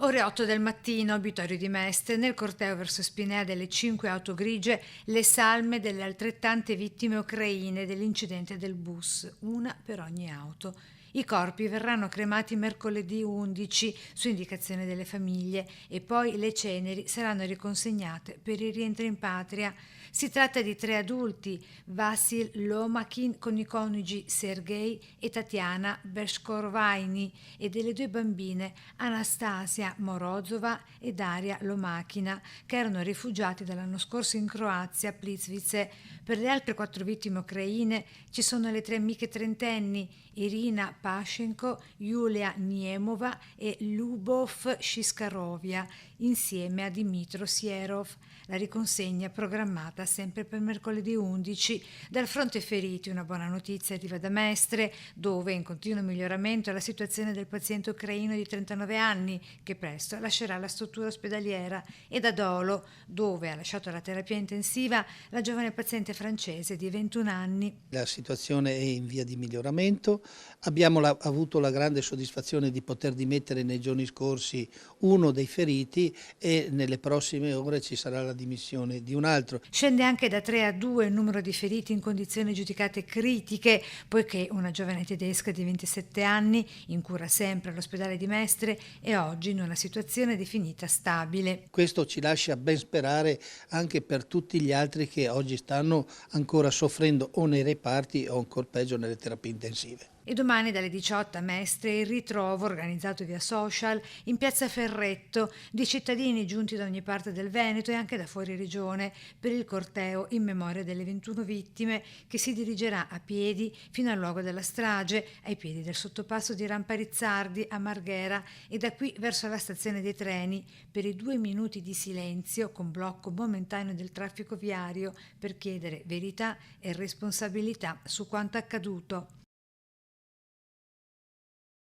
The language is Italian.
Ore 8 del mattino, Vittorio di Mestre, nel corteo verso Spinea delle 5 auto grigie, le salme delle altrettante vittime ucraine dell'incidente del bus, una per ogni auto. I corpi verranno cremati mercoledì 11 su indicazione delle famiglie e poi le ceneri saranno riconsegnate per il rientro in patria. Si tratta di 3 adulti, Vasil Lomakin con i coniugi Sergei e Tatiana Bershkorvaini e delle 2 bambine Anastasia Morozova e Daria Lomakina, che erano rifugiati dall'anno scorso in Croazia a Plitvice. Per le altre 4 vittime ucraine ci sono le 3 amiche trentenni Irina Pashenko, Yulia Niemova e Lubov Shiskarovia, insieme a Dimitro Sierov. La riconsegna programmata sempre per mercoledì 11. Dal fronte feriti una buona notizia arriva da Mestre, dove in continuo miglioramento è la situazione del paziente ucraino di 39 anni, che presto lascerà la struttura ospedaliera, e da Dolo, dove ha lasciato la terapia intensiva la giovane paziente francese di 21 anni. La situazione è in via di miglioramento, abbiamo avuto la grande soddisfazione di poter dimettere nei giorni scorsi uno dei feriti e nelle prossime ore ci sarà la dimissione di un altro. Scende anche da 3 a 2 il numero di feriti in condizioni giudicate critiche, poiché una giovane tedesca di 27 anni, in cura sempre all'ospedale di Mestre, è oggi in una situazione definita stabile. Questo ci lascia ben sperare anche per tutti gli altri che oggi stanno ancora soffrendo o nei reparti o ancora peggio nelle terapie intensive. E domani dalle 18 a Mestre il ritrovo organizzato via social in piazza Ferretto di cittadini giunti da ogni parte del Veneto e anche da fuori regione per il corteo in memoria delle 21 vittime, che si dirigerà a piedi fino al luogo della strage, ai piedi del sottopasso di Ramparizzardi a Marghera, e da qui verso la stazione dei treni per i 2 minuti di silenzio con blocco momentaneo del traffico viario per chiedere verità e responsabilità su quanto accaduto.